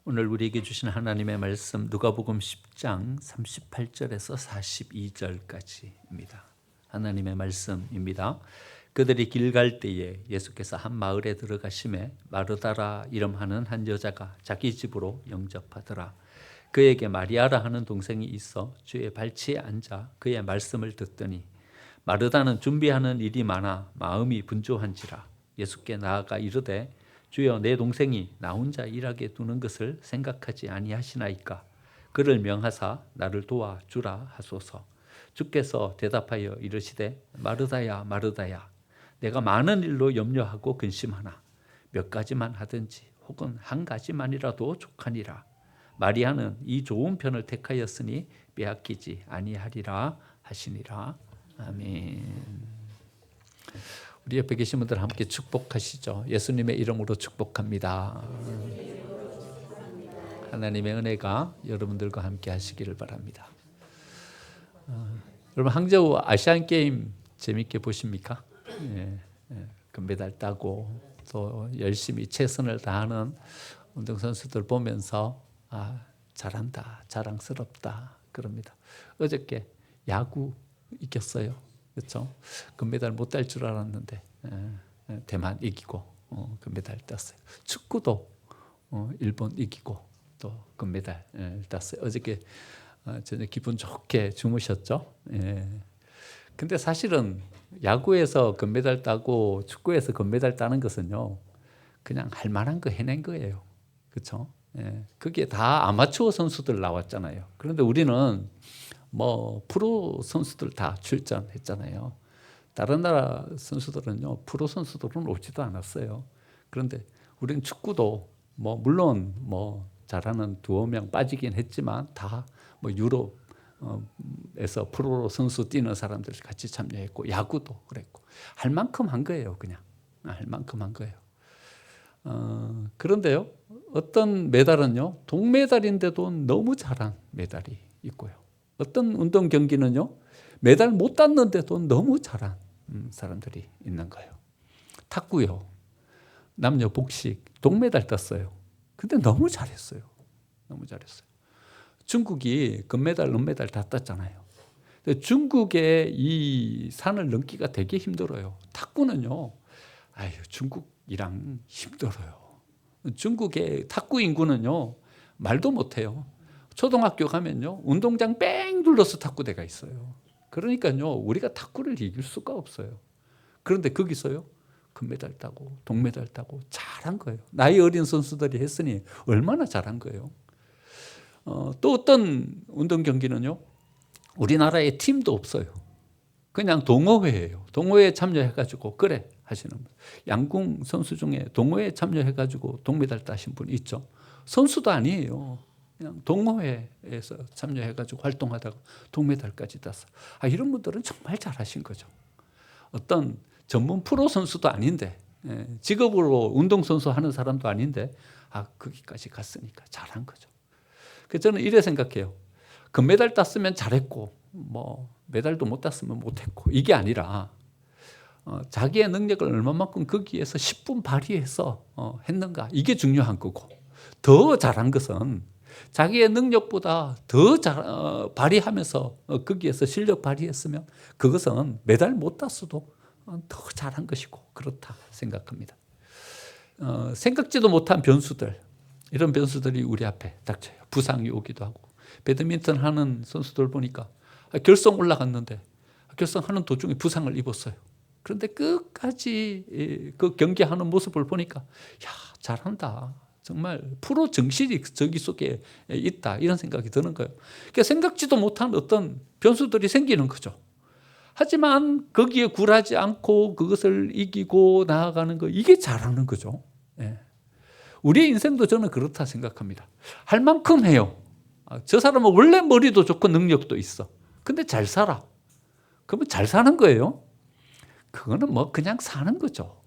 오늘 우리에게 주신 하나님의 말씀 누가복음 10장 38절에서 42절까지입니다. 하나님의 말씀입니다. 그들이 길 갈 때에 예수께서 한 마을에 들어가심에 마르다라 이름하는 한 여자가 자기 집으로 영접하더라. 그에게 마리아라 하는 동생이 있어 주의 발치에 앉아 그의 말씀을 듣더니 마르다는 준비하는 일이 많아 마음이 분주한지라. 예수께 나아가 이르되 주여, 내 동생이 나 혼자 일하게 두는 것을 생각하지 아니하시나이까. 그를 명하사 나를 도와주라 하소서. 주께서 대답하여 이르시되 마르다야 마르다야, 내가 많은 일로 염려하고 근심하나 몇 가지만 하든지 혹은 한 가지만이라도 족하니라. 마리아는 이 좋은 편을 택하였으니 빼앗기지 아니하리라 하시니라. 아멘. 우리 옆에 계신 분들 함께 축복하시죠. 예수님의 이름으로 축복합니다. 하나님의 은혜가 여러분들과 함께 하시기를 바랍니다. 여러분, 항저우 아시안게임 재밌게 보십니까? 금메달 따고 또 열심히 최선을 다하는 운동선수들 보면서 잘한다, 자랑스럽다 그럽니다. 어저께 야구 이겼어요. 그렇죠? 금메달 못 딸 줄 알았는데 대만 이기고 금메달 땄어요. 축구도 일본 이기고 또 금메달 땄어요. 어저께 저녁 기분 좋게 주무셨죠? 근데 사실은 야구에서 금메달 따고 축구에서 금메달 따는 것은요, 그냥 할 만한 거 해낸 거예요. 그렇죠? 그게 다 아마추어 선수들 나왔잖아요. 그런데 우리는 프로 선수들 다 출전했잖아요. 다른 나라 선수들은요, 프로 선수들은 오지도 않았어요. 그런데 우리는 축구도 물론 잘하는 두어 명 빠지긴 했지만 다 유럽에서 프로 선수 뛰는 사람들 같이 참여했고, 야구도 그랬고, 할 만큼 한 거예요. 그냥 할 만큼 한 거예요. 그런데요, 어떤 메달은요, 동메달인데도 너무 잘한 메달이 있고요. 어떤 운동 경기는요, 메달 못 땄는데도 너무 잘한 사람들이 있는 거예요. 탁구요, 남녀 복식 동메달 땄어요. 근데 너무 잘했어요. 너무 잘했어요. 중국이 금메달, 은메달 다 땄잖아요. 근데 중국의 이 산을 넘기가 되게 힘들어요. 탁구는요, 중국이랑 힘들어요. 중국의 탁구 인구는요, 말도 못해요. 초등학교 가면요, 운동장 뺑 둘러서 탁구대가 있어요. 그러니까요, 우리가 탁구를 이길 수가 없어요. 그런데 거기서요, 금메달 따고 동메달 따고 잘한 거예요. 나이 어린 선수들이 했으니 얼마나 잘한 거예요. 또 어떤 운동 경기는요, 우리나라에 팀도 없어요. 그냥 동호회예요. 동호회에 참여해가지고 그래 하시는 분. 양궁 선수 중에 동호회에 참여해가지고 동메달 따신 분 있죠. 선수도 아니에요. 그냥 동호회에서 참여해가지고 활동하다가 동메달까지 땄어. 이런 분들은 정말 잘하신 거죠. 어떤 전문 프로 선수도 아닌데, 직업으로 운동선수 하는 사람도 아닌데, 거기까지 갔으니까 잘한 거죠. 그래서 저는 이래 생각해요. 금메달 땄으면 잘했고, 메달도 못 땄으면 못했고, 이게 아니라 자기의 능력을 얼마만큼 거기에서 10분 발휘해서 했는가, 이게 중요한 거고, 더 잘한 것은 자기의 능력보다 더 발휘하면서 거기에서 실력 발휘했으면 그것은 메달 못 땄어도 더 잘한 것이고, 그렇다 생각합니다. 생각지도 못한 변수들, 이런 변수들이 우리 앞에 닥쳐요. 부상이 오기도 하고, 배드민턴 하는 선수들 보니까 결승 올라갔는데 결승하는 도중에 부상을 입었어요. 그런데 끝까지 그 경기하는 모습을 보니까 잘한다. 정말 프로 정신이 저기 속에 있다, 이런 생각이 드는 거예요. 그러니까 생각지도 못한 어떤 변수들이 생기는 거죠. 하지만 거기에 굴하지 않고 그것을 이기고 나아가는 거, 이게 잘하는 거죠. 우리의 인생도 저는 그렇다 생각합니다. 할 만큼 해요. 저 사람은 원래 머리도 좋고 능력도 있어. 근데 잘 살아. 그러면 잘 사는 거예요. 그거는 그냥 사는 거죠.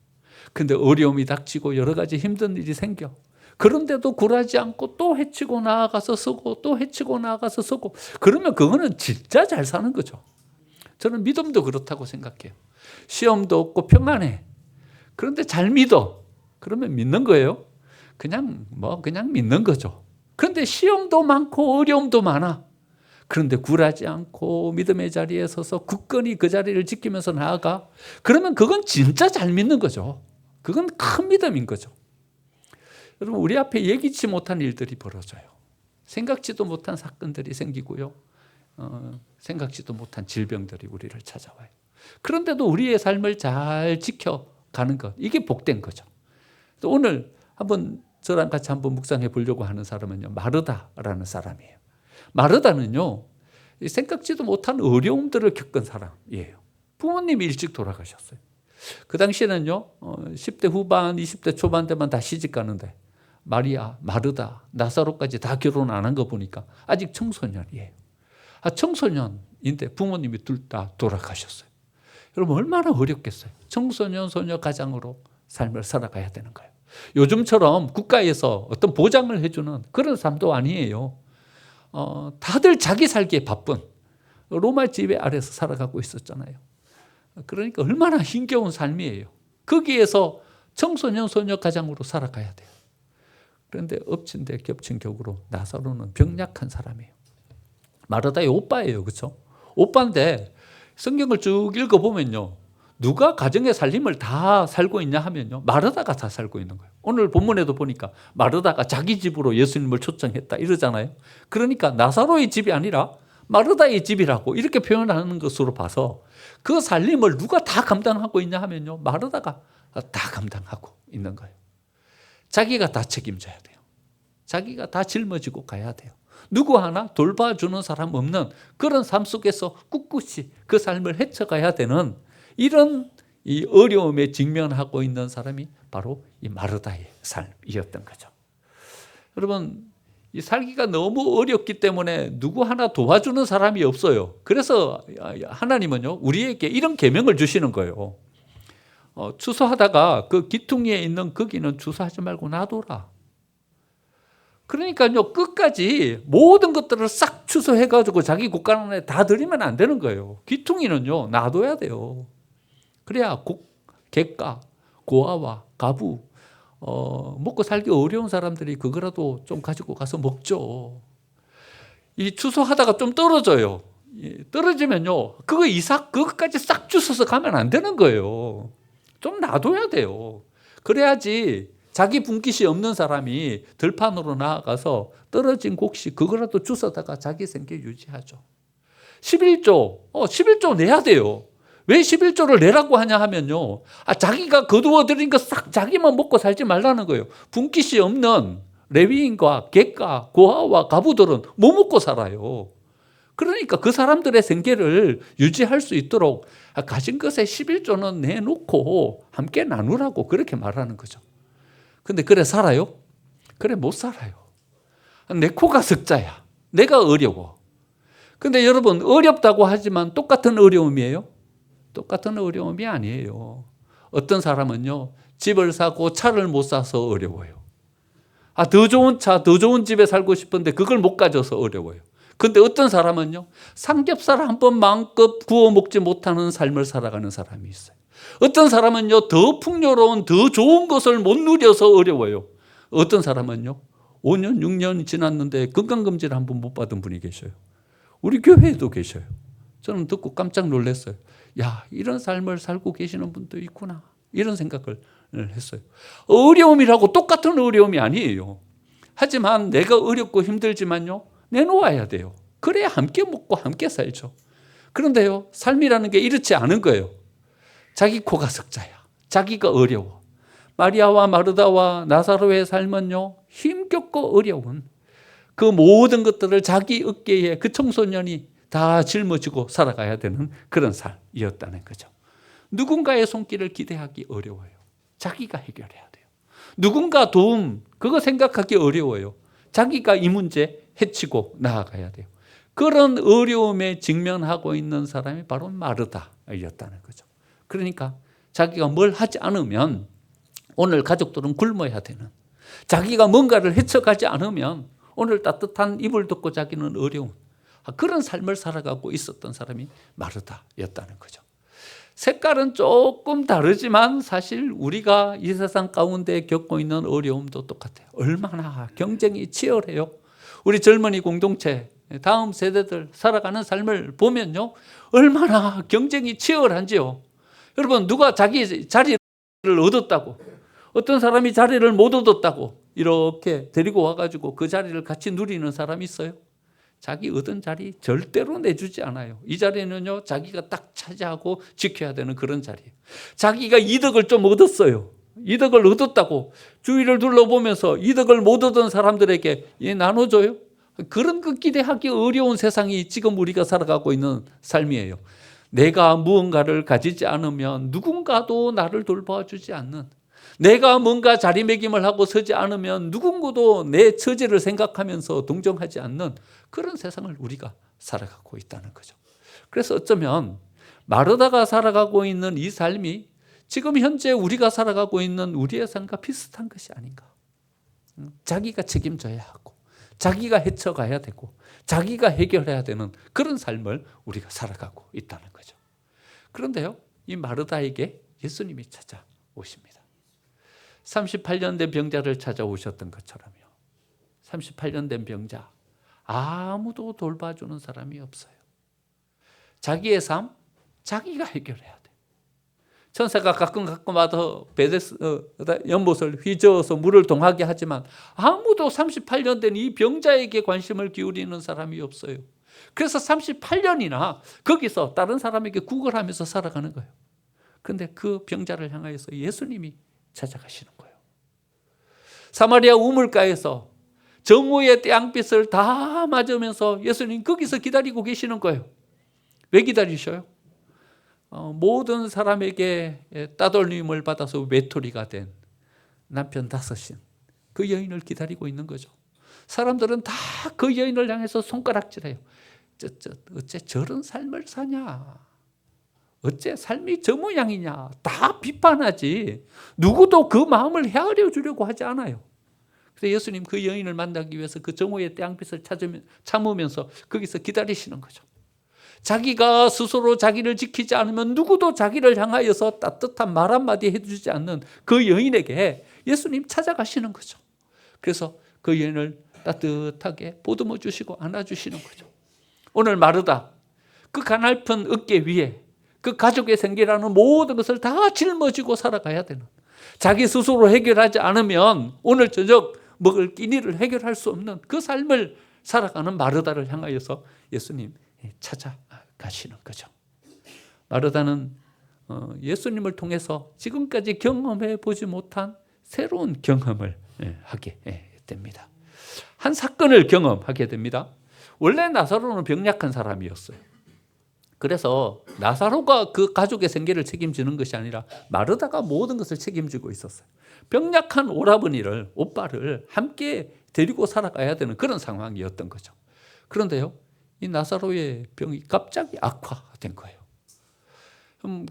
근데 어려움이 닥치고 여러 가지 힘든 일이 생겨. 그런데도 굴하지 않고 또 헤치고 나아가서 서고, 또 헤치고 나아가서 서고, 그러면 그거는 진짜 잘 사는 거죠. 저는 믿음도 그렇다고 생각해요. 시험도 없고 평안해. 그런데 잘 믿어. 그러면 믿는 거예요. 그냥 믿는 거죠. 그런데 시험도 많고 어려움도 많아. 그런데 굴하지 않고 믿음의 자리에 서서 굳건히 그 자리를 지키면서 나아가. 그러면 그건 진짜 잘 믿는 거죠. 그건 큰 믿음인 거죠. 여러분, 우리 앞에 예기치 못한 일들이 벌어져요. 생각지도 못한 사건들이 생기고요. 생각지도 못한 질병들이 우리를 찾아와요. 그런데도 우리의 삶을 잘 지켜가는 것, 이게 복된 거죠. 또 오늘 한번 저랑 같이 한번 묵상해 보려고 하는 사람은요, 마르다라는 사람이에요. 마르다는요, 생각지도 못한 어려움들을 겪은 사람이에요. 부모님이 일찍 돌아가셨어요. 그 당시에는요, 10대 후반, 20대 초반 때만 다 시집 가는데 마리아, 마르다, 나사로까지 다 결혼 안 한 거 보니까 아직 청소년이에요. 청소년인데 부모님이 둘 다 돌아가셨어요. 여러분, 얼마나 어렵겠어요. 청소년, 소녀 가장으로 삶을 살아가야 되는 거예요. 요즘처럼 국가에서 어떤 보장을 해주는 그런 삶도 아니에요. 다들 자기 살기에 바쁜 로마 지배 아래서 살아가고 있었잖아요. 그러니까 얼마나 힘겨운 삶이에요. 거기에서 청소년, 소녀 가장으로 살아가야 돼요. 그런데 엎친 데 겹친 격으로 나사로는 병약한 사람이에요. 마르다의 오빠예요. 그렇죠? 오빠인데 성경을 쭉 읽어보면요, 누가 가정의 살림을 다 살고 있냐 하면요, 마르다가 다 살고 있는 거예요. 오늘 본문에도 보니까 마르다가 자기 집으로 예수님을 초청했다 이러잖아요. 그러니까 나사로의 집이 아니라 마르다의 집이라고 이렇게 표현하는 것으로 봐서 그 살림을 누가 다 감당하고 있냐 하면요, 마르다가 다 감당하고 있는 거예요. 자기가 다 책임져야 돼요. 자기가 다 짊어지고 가야 돼요. 누구 하나 돌봐주는 사람 없는 그런 삶 속에서 꿋꿋이 그 삶을 헤쳐가야 되는 이런 이 어려움에 직면하고 있는 사람이 바로 이 마르다의 삶이었던 거죠. 여러분, 이 살기가 너무 어렵기 때문에 누구 하나 도와주는 사람이 없어요. 그래서 하나님은요, 우리에게 이런 계명을 주시는 거예요. 추수하다가 그 기퉁이에 있는 거기는 추수하지 말고 놔둬라. 그러니까요, 끝까지 모든 것들을 싹 추수해가지고 자기 곳간에 다 들이면 안 되는 거예요. 귀퉁이는요, 놔둬야 돼요. 그래야 객가, 고아와 가부, 먹고 살기 어려운 사람들이 그거라도 좀 가지고 가서 먹죠. 이 추수하다가 좀 떨어져요. 떨어지면요, 그것까지 싹 주워서 가면 안 되는 거예요. 좀 놔둬야 돼요. 그래야지 자기 분깃이 없는 사람이 들판으로 나아가서 떨어진 곡식 그거라도 주워다가 자기 생계 유지하죠. 11조 내야 돼요. 왜 11조를 내라고 하냐 하면요, 자기가 거두어들인 거 싹 자기만 먹고 살지 말라는 거예요. 분깃이 없는 레위인과 객가, 고아와 가부들은 뭐 먹고 살아요. 그러니까 그 사람들의 생계를 유지할 수 있도록 가진 것의 11조는 내놓고 함께 나누라고 그렇게 말하는 거죠. 근데 그래 살아요? 그래 못 살아요. 내 코가 석자야. 내가 어려워. 근데 여러분, 어렵다고 하지만 똑같은 어려움이에요? 똑같은 어려움이 아니에요. 어떤 사람은요, 집을 사고 차를 못 사서 어려워요. 더 좋은 차, 더 좋은 집에 살고 싶은데 그걸 못 가져서 어려워요. 근데 어떤 사람은요, 삼겹살 한 번 마음껏 구워 먹지 못하는 삶을 살아가는 사람이 있어요. 어떤 사람은요, 더 풍요로운 더 좋은 것을 못 누려서 어려워요. 어떤 사람은요, 5년 6년 지났는데 건강검진을 한 번 못 받은 분이 계셔요. 우리 교회에도 계셔요. 저는 듣고 깜짝 놀랐어요. 야, 이런 삶을 살고 계시는 분도 있구나, 이런 생각을 했어요. 어려움이라고 똑같은 어려움이 아니에요. 하지만 내가 어렵고 힘들지만요, 내놓아야 돼요. 그래야 함께 먹고 함께 살죠. 그런데요, 삶이라는 게 이렇지 않은 거예요. 자기 코가 석자야. 자기가 어려워. 마리아와 마르다와 나사로의 삶은요, 힘겹고 어려운 그 모든 것들을 자기 어깨에 그 청소년이 다 짊어지고 살아가야 되는 그런 삶이었다는 거죠. 누군가의 손길을 기대하기 어려워요. 자기가 해결해야 돼요. 누군가 도움, 그거 생각하기 어려워요. 자기가 이 문제 해치고 나아가야 돼요. 그런 어려움에 직면하고 있는 사람이 바로 마르다였다는 거죠. 그러니까 자기가 뭘 하지 않으면 오늘 가족들은 굶어야 되는, 자기가 뭔가를 헤쳐가지 않으면 오늘 따뜻한 이불 덮고 자기는 어려운 그런 삶을 살아가고 있었던 사람이 마르다였다는 거죠. 색깔은 조금 다르지만 사실 우리가 이 세상 가운데 겪고 있는 어려움도 똑같아요. 얼마나 경쟁이 치열해요. 우리 젊은이 공동체, 다음 세대들 살아가는 삶을 보면요, 얼마나 경쟁이 치열한지요. 여러분, 누가 자기 자리를 얻었다고, 어떤 사람이 자리를 못 얻었다고 이렇게 데리고 와가지고 그 자리를 같이 누리는 사람이 있어요? 자기 얻은 자리 절대로 내주지 않아요. 이 자리는요, 자기가 딱 차지하고 지켜야 되는 그런 자리예요. 자기가 이득을 좀 얻었어요. 이득을 얻었다고 주위를 둘러보면서 이득을 못 얻은 사람들에게 나눠줘요? 그런 거 기대하기 어려운 세상이 지금 우리가 살아가고 있는 삶이에요. 내가 무언가를 가지지 않으면 누군가도 나를 돌봐주지 않는, 내가 뭔가 자리매김을 하고 서지 않으면 누군가도 내 처지를 생각하면서 동정하지 않는 그런 세상을 우리가 살아가고 있다는 거죠. 그래서 어쩌면 마르다가 살아가고 있는 이 삶이 지금 현재 우리가 살아가고 있는 우리의 삶과 비슷한 것이 아닌가. 자기가 책임져야 하고, 자기가 헤쳐가야 되고, 자기가 해결해야 되는 그런 삶을 우리가 살아가고 있다는 거죠. 그런데요, 이 마르다에게 예수님이 찾아오십니다. 38년 된 병자를 찾아오셨던 것처럼요. 38년 된 병자, 아무도 돌봐주는 사람이 없어요. 자기의 삶, 자기가 해결해야 돼. 천사가 가끔 와서 연못을 휘저어서 물을 동하게 하지만 아무도 38년 된 이 병자에게 관심을 기울이는 사람이 없어요. 그래서 38년이나 거기서 다른 사람에게 구걸하면서 살아가는 거예요. 그런데 그 병자를 향하여서 예수님이 찾아가시는 거예요. 사마리아 우물가에서 정오의 태양빛을 다 맞으면서 예수님 거기서 기다리고 계시는 거예요. 왜 기다리셔요? 모든 사람에게 따돌림을 받아서 외톨이가 된 남편 다섯인 그 여인을 기다리고 있는 거죠. 사람들은 다 그 여인을 향해서 손가락질해요. 어째 저런 삶을 사냐? 어째 삶이 저 모양이냐? 다 비판하지. 누구도 그 마음을 헤아려 주려고 하지 않아요. 그래서 예수님 그 여인을 만나기 위해서 그 정오의 태양빛을 참으면서 거기서 기다리시는 거죠. 자기가 스스로 자기를 지키지 않으면 누구도 자기를 향하여서 따뜻한 말 한마디 해주지 않는 그 여인에게 예수님 찾아가시는 거죠. 그래서 그 여인을 따뜻하게 보듬어 주시고 안아주시는 거죠. 오늘 마르다, 그 가냘픈 어깨 위에 그 가족의 생계라는 모든 것을 다 짊어지고 살아가야 되는, 자기 스스로 해결하지 않으면 오늘 저녁 먹을 끼니를 해결할 수 없는 그 삶을 살아가는 마르다를 향하여서 예수님 찾아가시는 거죠. 마르다는 예수님을 통해서 지금까지 경험해 보지 못한 새로운 경험을 하게 됩니다. 한 사건을 경험하게 됩니다. 원래 나사로는 병약한 사람이었어요. 그래서 나사로가 그 가족의 생계를 책임지는 것이 아니라 마르다가 모든 것을 책임지고 있었어요. 병약한 오라버니를, 오빠를 함께 데리고 살아가야 되는 그런 상황이었던 거죠. 그런데요, 이 나사로의 병이 갑자기 악화된 거예요.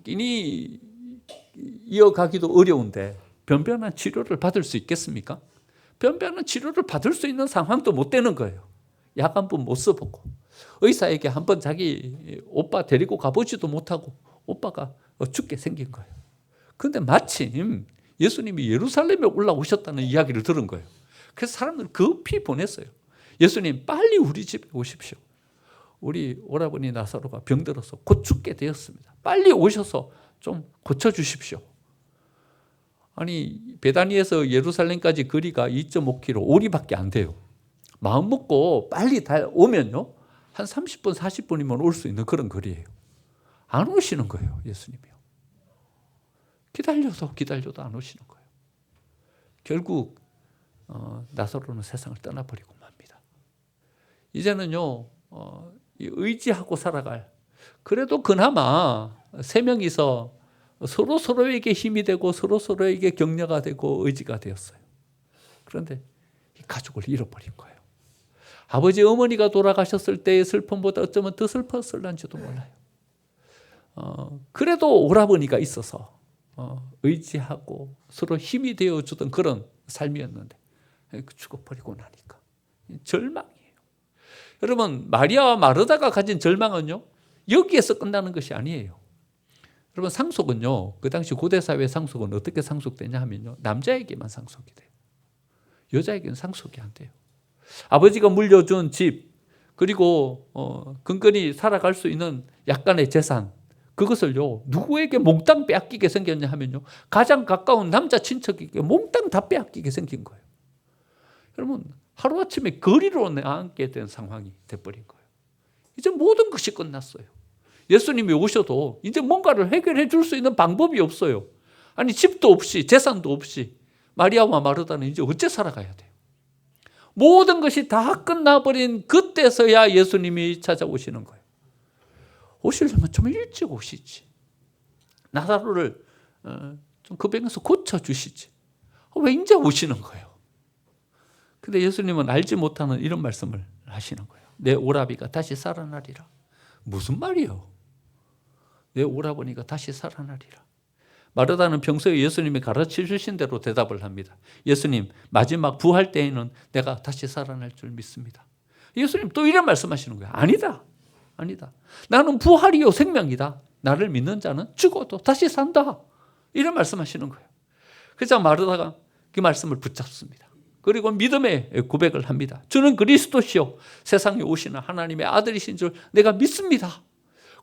이니 이어가기도 어려운데 변변한 치료를 받을 수 있겠습니까? 변변한 치료를 받을 수 있는 상황도 못 되는 거예요. 약 한 번 못 써보고, 의사에게 한번 자기 오빠 데리고 가보지도 못하고 오빠가 죽게 생긴 거예요. 그런데 마침 예수님이 예루살렘에 올라오셨다는 이야기를 들은 거예요. 그래서 사람들 급히 보냈어요. 예수님 빨리 우리 집에 오십시오. 우리 오라버니 나사로가 병들어서 곧 죽게 되었습니다. 빨리 오셔서 좀 고쳐주십시오. 아니, 베다니에서 예루살렘까지 거리가 2.5km, 오리밖에 안 돼요. 마음 먹고 빨리 오면요, 한 30분, 40분이면 올 수 있는 그런 거리예요. 안 오시는 거예요, 예수님이요. 기다려도 안 오시는 거예요. 결국 나사로는 세상을 떠나버리고 맙니다. 이제는요, 의지하고 살아갈, 그래도 그나마 세 명이서 서로에게 힘이 되고 서로에게 격려가 되고 의지가 되었어요. 그런데 이 가족을 잃어버린 거예요. 아버지 어머니가 돌아가셨을 때의 슬픔보다 어쩌면 더 슬펐을런지도 몰라요. 그래도 오라버니가 있어서 의지하고 서로 힘이 되어주던 그런 삶이었는데 죽어버리고 나니까 절망이에요. 여러분, 마리아와 마르다가 가진 절망은요, 여기에서 끝나는 것이 아니에요. 여러분 상속은요, 그 당시 고대 사회 상속은 어떻게 상속되냐 하면요, 남자에게만 상속이 돼요. 여자에게는 상속이 안 돼요. 아버지가 물려준 집, 그리고 근근히 살아갈 수 있는 약간의 재산, 그것을요 누구에게 몽땅 빼앗기게 생겼냐 하면요, 가장 가까운 남자 친척에게 몽땅 다 빼앗기게 생긴 거예요. 여러분 하루아침에 거리로 나앉게 된 상황이 돼버린 거예요. 이제 모든 것이 끝났어요. 예수님이 오셔도 이제 뭔가를 해결해 줄 수 있는 방법이 없어요. 아니 집도 없이 재산도 없이 마리아와 마르다는 이제 어째 살아가야 돼요. 모든 것이 다 끝나버린 그때서야 예수님이 찾아오시는 거예요. 오시려면 좀 일찍 오시지. 나사로를 좀 그 병에서 고쳐주시지. 왜 이제 오시는 거예요? 근데 예수님은 알지 못하는 이런 말씀을 하시는 거예요. 내 오라비가 다시 살아나리라. 무슨 말이요? 내 오라버니가 다시 살아나리라. 마르다는 평소에 예수님이 가르쳐 주신 대로 대답을 합니다. 예수님, 마지막 부활 때에는 내가 다시 살아날 줄 믿습니다. 예수님 또 이런 말씀하시는 거예요. 아니다. 아니다. 나는 부활이요 생명이다. 나를 믿는 자는 죽어도 다시 산다. 이런 말씀하시는 거예요. 그래서 마르다가 그 말씀을 붙잡습니다. 그리고 믿음의 고백을 합니다. 주는 그리스도시요 세상에 오시는 하나님의 아들이신 줄 내가 믿습니다.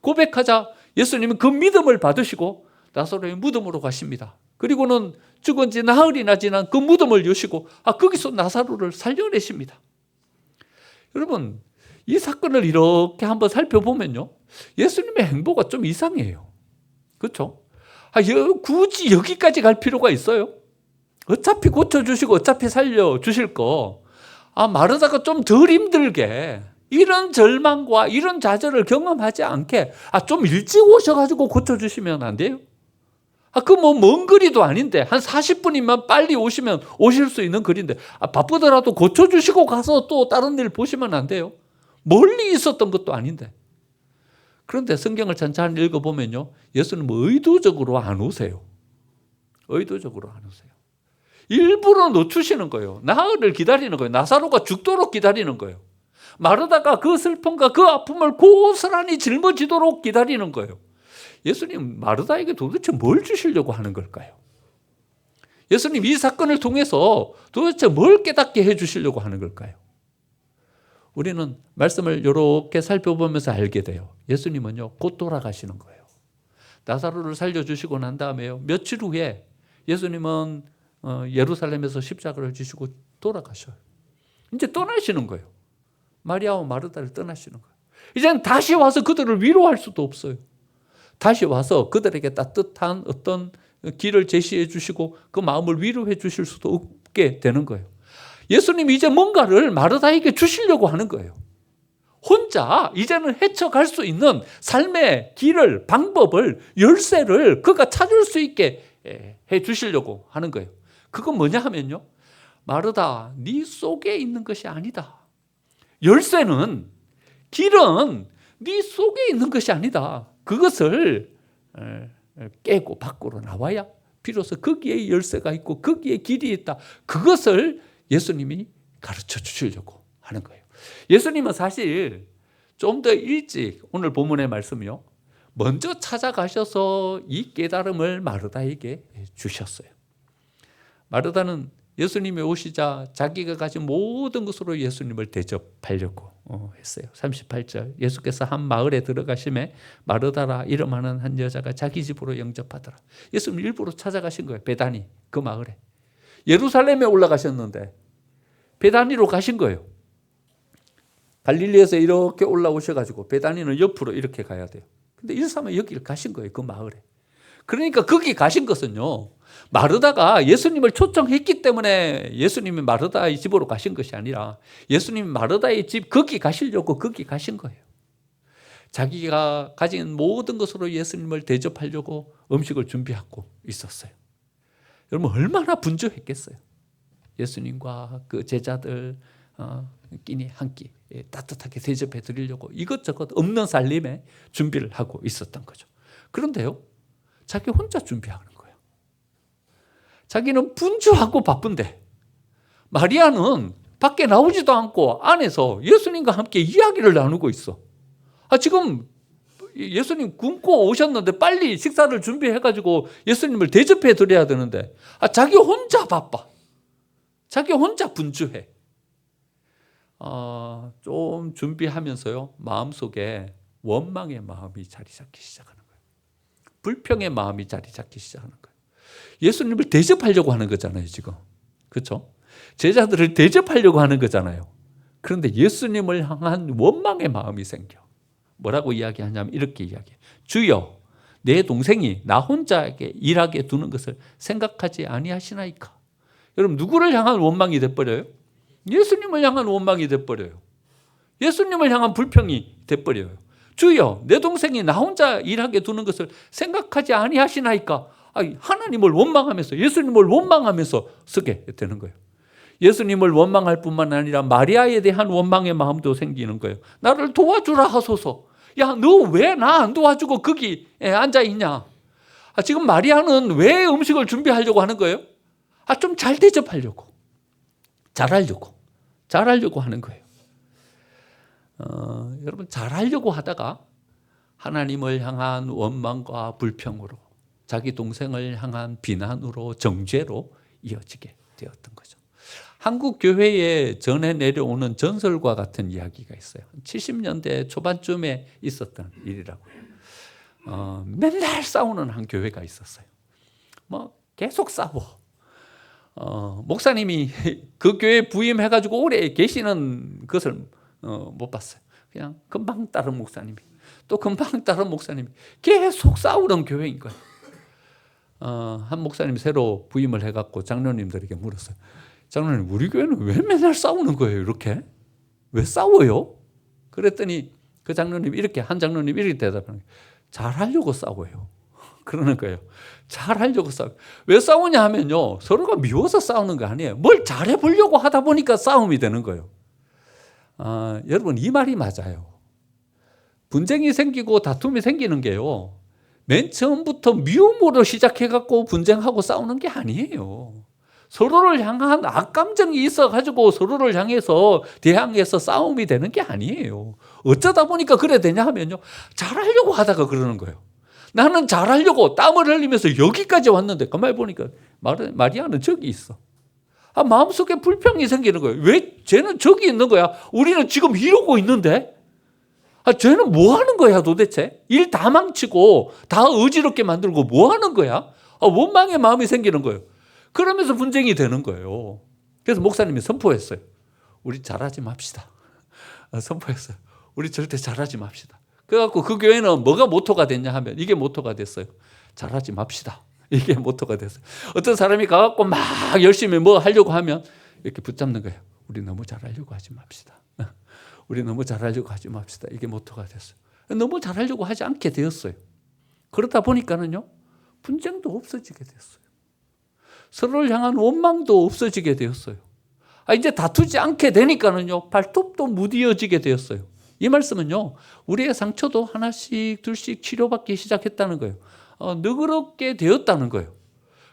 고백하자 예수님은 그 믿음을 받으시고 나사로의 무덤으로 가십니다. 그리고는 죽은 지 나흘이나 지난 그 무덤을 여시고 거기서 나사로를 살려내십니다. 여러분 이 사건을 이렇게 한번 살펴보면요, 예수님의 행보가 좀 이상해요. 그렇죠? 굳이 여기까지 갈 필요가 있어요? 어차피 고쳐주시고 어차피 살려주실 거 마르다가 좀 덜 힘들게 이런 절망과 이런 좌절을 경험하지 않게 좀 일찍 오셔가지고 고쳐주시면 안 돼요? 그 먼 거리도 아닌데 한 40분이면 빨리 오시면 오실 수 있는 거리인데 바쁘더라도 고쳐주시고 가서 또 다른 일 보시면 안 돼요? 멀리 있었던 것도 아닌데. 그런데 성경을 천천히 읽어보면요, 예수는 의도적으로 안 오세요. 의도적으로 안 오세요. 일부러 늦추시는 거예요. 나흘을 기다리는 거예요. 나사로가 죽도록 기다리는 거예요. 마르다가 그 슬픔과 그 아픔을 고스란히 짊어지도록 기다리는 거예요. 예수님 마르다에게 도대체 뭘 주시려고 하는 걸까요? 예수님 이 사건을 통해서 도대체 뭘 깨닫게 해주시려고 하는 걸까요? 우리는 말씀을 이렇게 살펴보면서 알게 돼요. 예수님은요 곧 돌아가시는 거예요. 나사로를 살려주시고 난 다음에요, 며칠 후에 예수님은 예루살렘에서 십자가를 지시고 돌아가셔요. 이제 떠나시는 거예요. 마리아와 마르다를 떠나시는 거예요. 이제는 다시 와서 그들을 위로할 수도 없어요. 다시 와서 그들에게 따뜻한 어떤 길을 제시해 주시고 그 마음을 위로해 주실 수도 없게 되는 거예요. 예수님이 이제 뭔가를 마르다에게 주시려고 하는 거예요. 혼자 이제는 헤쳐갈 수 있는 삶의 길을, 방법을, 열쇠를 그가 찾을 수 있게 해 주시려고 하는 거예요. 그건 뭐냐 하면요, 마르다 네 속에 있는 것이 아니다. 열쇠는, 길은 네 속에 있는 것이 아니다. 그것을 깨고 밖으로 나와야 비로소 거기에 열쇠가 있고 거기에 길이 있다. 그것을 예수님이 가르쳐 주시려고 하는 거예요. 예수님은 사실 좀 더 일찍 오늘 본문의 말씀이요, 먼저 찾아가셔서 이 깨달음을 마르다에게 주셨어요. 마르다는 예수님이 오시자 자기가 가진 모든 것으로 예수님을 대접하려고 했어요. 38절 예수께서 한 마을에 들어가심에 마르다라 이름하는 한 여자가 자기 집으로 영접하더라. 예수님 일부러 찾아가신 거예요. 베다니 그 마을에. 예루살렘에 올라가셨는데 베다니로 가신 거예요. 갈릴리에서 이렇게 올라오셔가지고 베다니는 옆으로 이렇게 가야 돼요. 근데 일삼아 여기를 가신 거예요. 그 마을에. 그러니까 거기 가신 것은요, 마르다가 예수님을 초청했기 때문에 예수님이 마르다의 집으로 가신 것이 아니라 예수님이 마르다의 집 거기 가시려고 거기 가신 거예요. 자기가 가진 모든 것으로 예수님을 대접하려고 음식을 준비하고 있었어요. 여러분 얼마나 분주했겠어요. 예수님과 그 제자들 끼니 한 끼 따뜻하게 대접해 드리려고 이것저것 없는 살림에 준비를 하고 있었던 거죠. 그런데요, 자기 혼자 준비하는 거예요. 자기는 분주하고 바쁜데 마리아는 밖에 나오지도 않고 안에서 예수님과 함께 이야기를 나누고 있어. 지금 예수님 굶고 오셨는데 빨리 식사를 준비해가지고 예수님을 대접해 드려야 되는데 자기 혼자 바빠. 자기 혼자 분주해. 좀 준비하면서요, 마음속에 원망의 마음이 자리 잡기 시작하는 거예요. 불평의 마음이 자리 잡기 시작하는 거예요. 예수님을 대접하려고 하는 거잖아요, 지금. 그렇죠? 제자들을 대접하려고 하는 거잖아요. 그런데 예수님을 향한 원망의 마음이 생겨. 뭐라고 이야기하냐면 이렇게 이야기해요. 주여, 내 동생이 나 혼자에게 일하게 두는 것을 생각하지 아니하시나이까. 여러분, 누구를 향한 원망이 돼버려요? 예수님을 향한 원망이 돼버려요. 예수님을 향한 불평이 돼버려요. 주여, 내 동생이 나 혼자 일하게 두는 것을 생각하지 아니하시나이까. 하나님을 원망하면서, 예수님을 원망하면서 쓰게 되는 거예요. 예수님을 원망할 뿐만 아니라 마리아에 대한 원망의 마음도 생기는 거예요. 나를 도와주라 하소서. 야, 너 왜 나 안 도와주고 거기 앉아있냐? 지금 마리아는 왜 음식을 준비하려고 하는 거예요? 좀 잘 대접하려고. 잘하려고 하는 거예요. 여러분, 잘하려고 하다가 하나님을 향한 원망과 불평으로, 자기 동생을 향한 비난으로, 정죄로 이어지게 되었던 거죠. 한국 교회에 전해 내려오는 전설과 같은 이야기가 있어요. 70년대 초반쯤에 있었던 일이라고요. 맨날 싸우는 한 교회가 있었어요. 계속 싸워. 목사님이 그 교회에 부임해가지고 오래 계시는 것을 못 봤어요. 그냥 금방 다른 목사님이, 또 금방 다른 목사님이 계속 싸우는 교회인 거예요. 한 목사님이 새로 부임을 해갖고 장로님들에게 물었어요. 장로님, 우리 교회는 왜 맨날 싸우는 거예요? 이렇게? 왜 싸워요? 그랬더니 그 장로님이 한 장로님이 이렇게 대답하는 거예요. 잘하려고 싸워요. 그러는 거예요. 잘하려고 싸워요. 왜 싸우냐 하면요, 서로가 미워서 싸우는 거 아니에요. 뭘 잘해보려고 하다 보니까 싸움이 되는 거예요. 여러분, 이 말이 맞아요. 분쟁이 생기고 다툼이 생기는 게요, 맨 처음부터 미움으로 시작해갖고 분쟁하고 싸우는 게 아니에요. 서로를 향한 악감정이 있어가지고 서로를 향해서 대항해서 싸움이 되는 게 아니에요. 어쩌다 보니까 그래 되냐 하면요, 잘하려고 하다가 그러는 거예요. 나는 잘하려고 땀을 흘리면서 여기까지 왔는데 가만히 보니까 마리아는 저기 있어. 마음속에 불평이 생기는 거예요. 왜 쟤는 저기 있는 거야? 우리는 지금 이러고 있는데? 쟤는 뭐 하는 거야 도대체? 일 다 망치고 다 어지럽게 만들고 뭐 하는 거야? 원망의 마음이 생기는 거예요. 그러면서 분쟁이 되는 거예요. 그래서 목사님이 선포했어요. 우리 잘하지 맙시다. 선포했어요. 우리 절대 잘하지 맙시다. 그래갖고 그 교회는 뭐가 모토가 됐냐 하면 이게 모토가 됐어요. 잘하지 맙시다. 이게 모토가 됐어요. 어떤 사람이 가갖고 막 열심히 뭐 하려고 하면 이렇게 붙잡는 거예요. 우리 너무 잘하려고 하지 맙시다. 우리 너무 잘하려고 하지 맙시다. 이게 모토가 됐어요. 너무 잘하려고 하지 않게 되었어요. 그러다 보니까는요, 분쟁도 없어지게 됐어요. 서로를 향한 원망도 없어지게 되었어요. 이제 다투지 않게 되니까는요, 발톱도 무디어지게 되었어요. 이 말씀은요, 우리의 상처도 하나씩 둘씩 치료받기 시작했다는 거예요. 너그럽게 되었다는 거예요.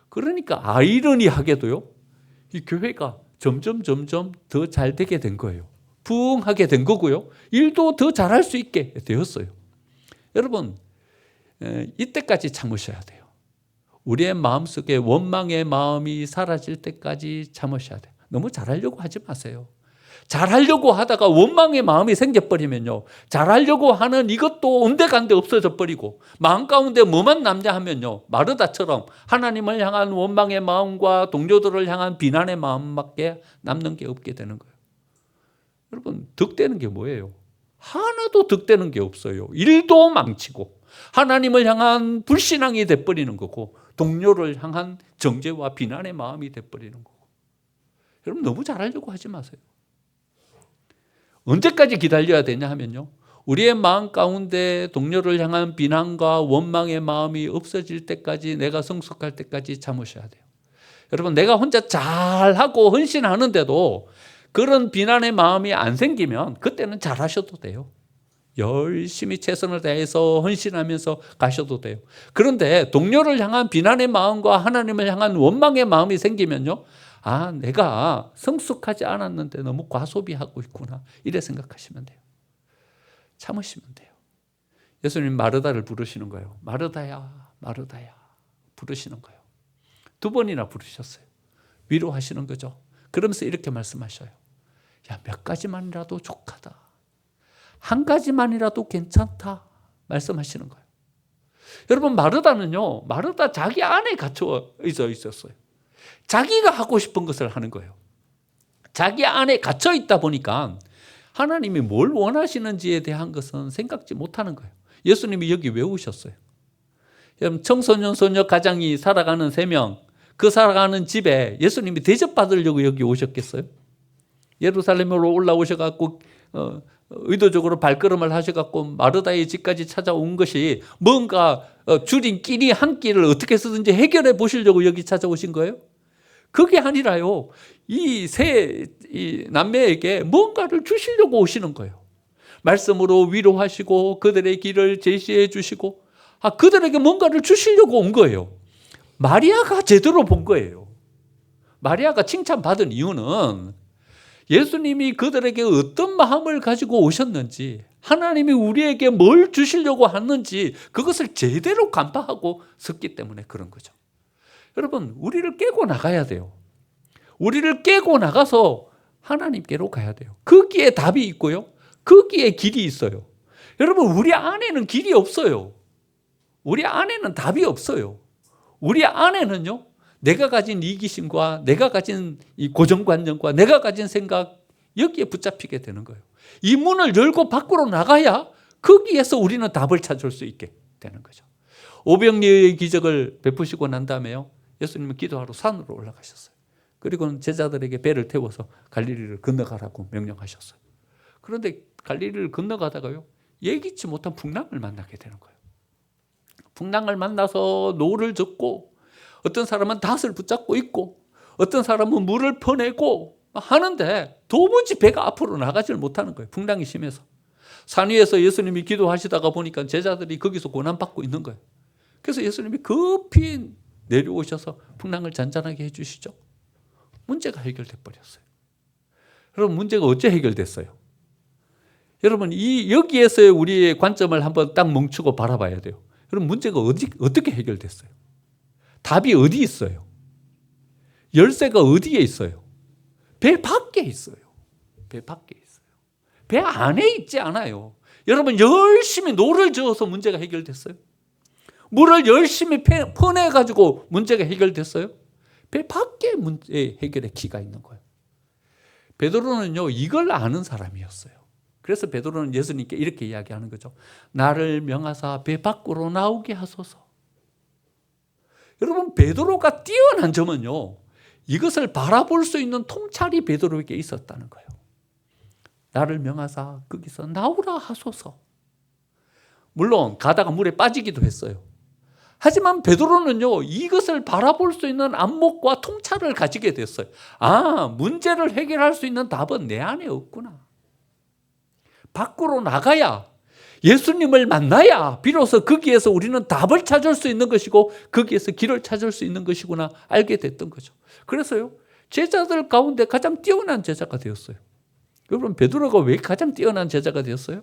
그러니까 아이러니하게도요, 이 교회가 점점 더 잘 되게 된 거예요. 부흥하게 된 거고요. 일도 더 잘할 수 있게 되었어요. 여러분, 이때까지 참으셔야 돼요. 우리의 마음속에 원망의 마음이 사라질 때까지 참으셔야 돼요. 너무 잘하려고 하지 마세요. 잘하려고 하다가 원망의 마음이 생겨버리면요, 잘하려고 하는 이것도 온데간데 없어져 버리고 마음 가운데 뭐만 남냐 하면요, 마르다처럼 하나님을 향한 원망의 마음과 동료들을 향한 비난의 마음밖에 남는 게 없게 되는 거예요. 여러분, 득되는 게 뭐예요? 하나도 득되는 게 없어요. 일도 망치고 하나님을 향한 불신앙이 돼버리는 거고 동료를 향한 정죄와 비난의 마음이 돼버리는 거고. 여러분, 너무 잘하려고 하지 마세요. 언제까지 기다려야 되냐 하면요, 우리의 마음 가운데 동료를 향한 비난과 원망의 마음이 없어질 때까지, 내가 성숙할 때까지 참으셔야 돼요. 여러분, 내가 혼자 잘하고 헌신하는데도 그런 비난의 마음이 안 생기면 그때는 잘하셔도 돼요. 열심히 최선을 다해서 헌신하면서 가셔도 돼요. 그런데 동료를 향한 비난의 마음과 하나님을 향한 원망의 마음이 생기면요, 내가 성숙하지 않았는데 너무 과소비하고 있구나, 이래 생각하시면 돼요. 참으시면 돼요. 예수님 마르다를 부르시는 거예요. 마르다야, 마르다야 부르시는 거예요. 2번이나 부르셨어요. 위로하시는 거죠. 그러면서 이렇게 말씀하셔요. 야, 몇 가지만이라도 족하다. 한 가지만이라도 괜찮다. 말씀하시는 거예요. 여러분, 마르다는요, 마르다 자기 안에 갇혀 있었어요. 자기가 하고 싶은 것을 하는 거예요. 자기 안에 갇혀 있다 보니까 하나님이 뭘 원하시는지에 대한 것은 생각지 못하는 거예요. 예수님이 여기 왜 오셨어요? 여러분, 청소년, 소녀, 가장이 살아가는 3명, 그 살아가는 집에 예수님이 대접받으려고 여기 오셨겠어요? 예루살렘으로 올라오셔갖고 의도적으로 발걸음을 하셔갖고 마르다의 집까지 찾아온 것이 뭔가 줄인 끼니 한 끼를 어떻게 해서든지 해결해 보시려고 여기 찾아오신 거예요? 그게 아니라요, 이 남매에게 뭔가를 주시려고 오시는 거예요. 말씀으로 위로하시고 그들의 길을 제시해 주시고 그들에게 뭔가를 주시려고 온 거예요. 마리아가 제대로 본 거예요. 마리아가 칭찬받은 이유는 예수님이 그들에게 어떤 마음을 가지고 오셨는지, 하나님이 우리에게 뭘 주시려고 하는지 그것을 제대로 간파하고 섰기 때문에 그런 거죠. 여러분, 우리를 깨고 나가야 돼요. 우리를 깨고 나가서 하나님께로 가야 돼요. 거기에 답이 있고요, 거기에 길이 있어요. 여러분, 우리 안에는 길이 없어요. 우리 안에는 답이 없어요. 우리 안에는요, 내가 가진 이기심과 내가 가진 이 고정관념과 내가 가진 생각, 여기에 붙잡히게 되는 거예요. 이 문을 열고 밖으로 나가야 거기에서 우리는 답을 찾을 수 있게 되는 거죠. 오병이어의 기적을 베푸시고 난 다음에요, 예수님은 기도하러 산으로 올라가셨어요. 그리고는 제자들에게 배를 태워서 갈릴리를 건너가라고 명령하셨어요. 그런데 갈릴리를 건너가다가요, 예기치 못한 풍랑을 만나게 되는 거예요. 풍랑을 만나서 노를 젓고, 어떤 사람은 닷을 붙잡고 있고, 어떤 사람은 물을 퍼내고 하는데 도무지 배가 앞으로 나가질 못하는 거예요. 풍랑이 심해서. 산 위에서 예수님이 기도하시다가 보니까 제자들이 거기서 고난받고 있는 거예요. 그래서 예수님이 급히 내려오셔서 풍랑을 잔잔하게 해주시죠. 문제가 해결돼 버렸어요. 여러분, 문제가 어째 해결됐어요? 여러분, 여기에서의 우리의 관점을 한번 딱 멈추고 바라봐야 돼요. 여러분, 문제가 어떻게 해결됐어요? 답이 어디 있어요? 열쇠가 어디에 있어요? 배 밖에 있어요. 배 밖에 있어요. 배 안에 있지 않아요. 여러분, 열심히 노를 저어서 문제가 해결됐어요? 물을 열심히 퍼내가지고 문제가 해결됐어요? 배 밖에 문제 해결의 키가 있는 거예요. 베드로는요, 이걸 아는 사람이었어요. 그래서 베드로는 예수님께 이렇게 이야기하는 거죠. 나를 명하사 배 밖으로 나오게 하소서. 여러분, 베드로가 뛰어난 점은요, 이것을 바라볼 수 있는 통찰이 베드로에게 있었다는 거예요. 나를 명하사 거기서 나오라 하소서. 물론 가다가 물에 빠지기도 했어요. 하지만 베드로는요, 이것을 바라볼 수 있는 안목과 통찰을 가지게 됐어요. 문제를 해결할 수 있는 답은 내 안에 없구나. 밖으로 나가야, 예수님을 만나야 비로소 거기에서 우리는 답을 찾을 수 있는 것이고 거기에서 길을 찾을 수 있는 것이구나 알게 됐던 거죠. 그래서요, 제자들 가운데 가장 뛰어난 제자가 되었어요. 여러분, 베드로가 왜 가장 뛰어난 제자가 되었어요?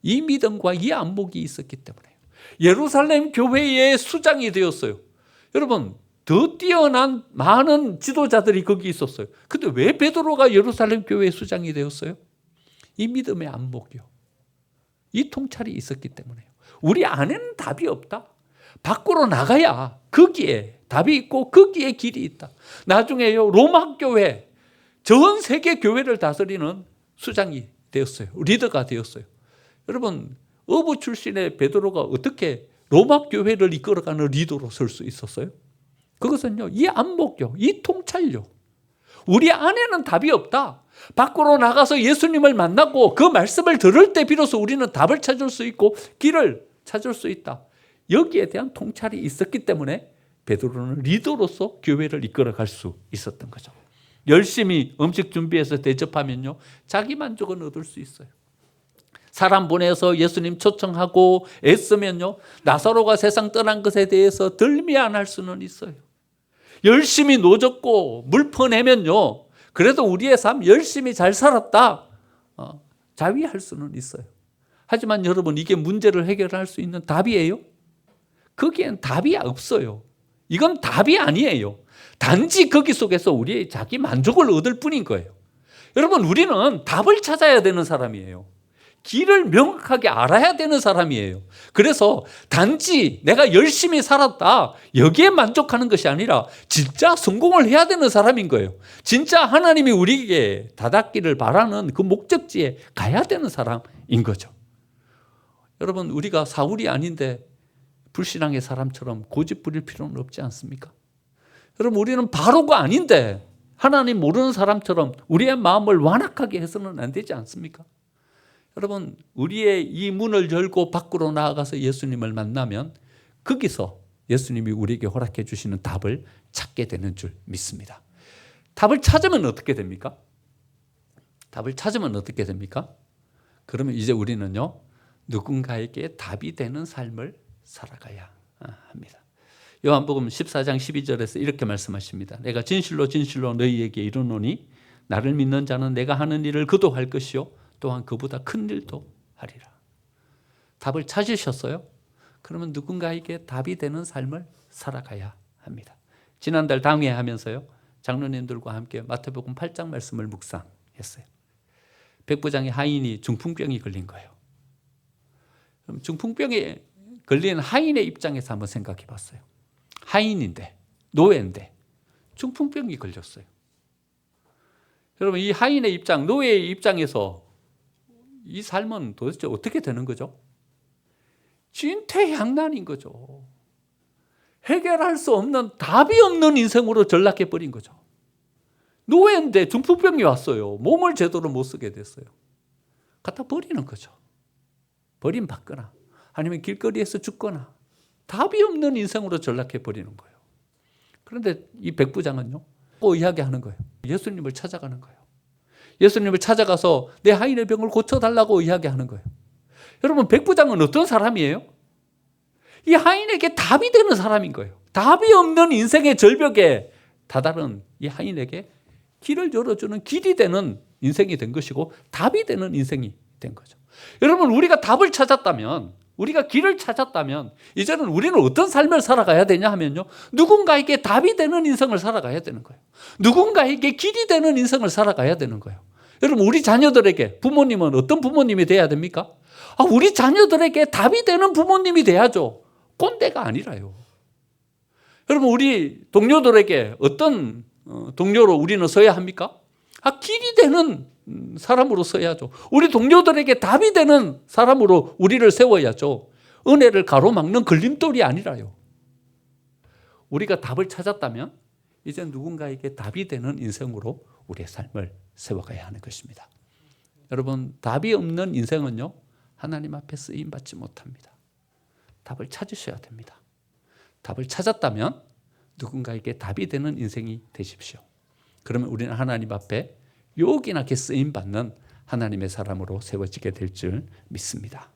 이 믿음과 이 안목이 있었기 때문에요. 예루살렘 교회의 수장이 되었어요. 여러분, 더 뛰어난 많은 지도자들이 거기 있었어요. 근데 왜 베드로가 예루살렘 교회의 수장이 되었어요? 이 믿음의 안목이요, 이 통찰이 있었기 때문에요. 우리 안에는 답이 없다. 밖으로 나가야 거기에 답이 있고 거기에 길이 있다. 나중에요, 로마 교회, 전 세계 교회를 다스리는 수장이 되었어요. 리더가 되었어요. 여러분, 어부 출신의 베드로가 어떻게 로마 교회를 이끌어가는 리더로 설 수 있었어요? 그것은요, 이 안목요, 이 통찰요. 우리 안에는 답이 없다. 밖으로 나가서 예수님을 만나고 그 말씀을 들을 때 비로소 우리는 답을 찾을 수 있고 길을 찾을 수 있다. 여기에 대한 통찰이 있었기 때문에 베드로는 리더로서 교회를 이끌어갈 수 있었던 거죠. 열심히 음식 준비해서 대접하면요, 자기 만족은 얻을 수 있어요. 사람 보내서 예수님 초청하고 애쓰면요, 나사로가 세상 떠난 것에 대해서 덜 미안할 수는 있어요. 열심히 노젓고 물 퍼내면요, 그래도 우리의 삶 열심히 잘 살았다, 자위할 수는 있어요. 하지만 여러분, 이게 문제를 해결할 수 있는 답이에요? 거기엔 답이 없어요. 이건 답이 아니에요. 단지 거기 속에서 우리의 자기 만족을 얻을 뿐인 거예요. 여러분, 우리는 답을 찾아야 되는 사람이에요. 길을 명확하게 알아야 되는 사람이에요. 그래서 단지 내가 열심히 살았다, 여기에 만족하는 것이 아니라 진짜 성공을 해야 되는 사람인 거예요. 진짜 하나님이 우리에게 다닿기를 바라는 그 목적지에 가야 되는 사람인 거죠. 여러분, 우리가 사울이 아닌데 불신앙의 사람처럼 고집 부릴 필요는 없지 않습니까? 여러분, 우리는 바로가 아닌데 하나님 모르는 사람처럼 우리의 마음을 완악하게 해서는 안 되지 않습니까? 여러분, 우리의 이 문을 열고 밖으로 나아가서 예수님을 만나면 거기서 예수님이 우리에게 허락해 주시는 답을 찾게 되는 줄 믿습니다. 답을 찾으면 어떻게 됩니까? 답을 찾으면 어떻게 됩니까? 그러면 이제 우리는요, 누군가에게 답이 되는 삶을 살아가야 합니다. 요한복음 14장 12절에서 이렇게 말씀하십니다. 내가 진실로 진실로 너희에게 이르노니 나를 믿는 자는 내가 하는 일을 그도 할 것이요 또한 그보다 큰 일도 하리라. 답을 찾으셨어요? 그러면 누군가에게 답이 되는 삶을 살아가야 합니다. 지난달 당회하면서요, 장로님들과 함께 마태복음 8장 말씀을 묵상했어요. 백부장의 하인이 중풍병이 걸린 거예요. 그럼 중풍병에 걸린 하인의 입장에서 한번 생각해 봤어요. 하인인데, 노예인데 중풍병이 걸렸어요. 여러분, 이 하인의 입장, 노예의 입장에서 이 삶은 도대체 어떻게 되는 거죠? 진퇴양난인 거죠. 해결할 수 없는, 답이 없는 인생으로 전락해 버린 거죠. 노예인데 중풍병이 왔어요. 몸을 제대로 못 쓰게 됐어요. 갖다 버리는 거죠. 버림받거나 아니면 길거리에서 죽거나 답이 없는 인생으로 전락해 버리는 거예요. 그런데 이 백부장은요, 또 이야기하는 거예요. 예수님을 찾아가는 거예요. 예수님을 찾아가서 내 하인의 병을 고쳐달라고 이야기하는 거예요. 여러분, 백부장은 어떤 사람이에요? 이 하인에게 답이 되는 사람인 거예요. 답이 없는 인생의 절벽에 다다른 이 하인에게 길을 열어주는 길이 되는 인생이 된 것이고 답이 되는 인생이 된 거죠. 여러분, 우리가 답을 찾았다면, 우리가 길을 찾았다면 이제는 우리는 어떤 삶을 살아가야 되냐 하면요, 누군가에게 답이 되는 인생을 살아가야 되는 거예요. 누군가에게 길이 되는 인생을 살아가야 되는 거예요. 여러분, 우리 자녀들에게 부모님은 어떤 부모님이 돼야 됩니까? 우리 자녀들에게 답이 되는 부모님이 돼야죠. 꼰대가 아니라요. 여러분, 우리 동료들에게 어떤 동료로 우리는 서야 합니까? 길이 되는 사람으로 서야죠. 우리 동료들에게 답이 되는 사람으로 우리를 세워야죠. 은혜를 가로막는 걸림돌이 아니라요. 우리가 답을 찾았다면 이제 누군가에게 답이 되는 인생으로 우리의 삶을 세워가야 하는 것입니다. 여러분, 답이 없는 인생은요, 하나님 앞에 쓰임받지 못합니다. 답을 찾으셔야 됩니다. 답을 찾았다면 누군가에게 답이 되는 인생이 되십시오. 그러면 우리는 하나님 앞에 요긴하게 쓰임받는 하나님의 사람으로 세워지게 될 줄 믿습니다.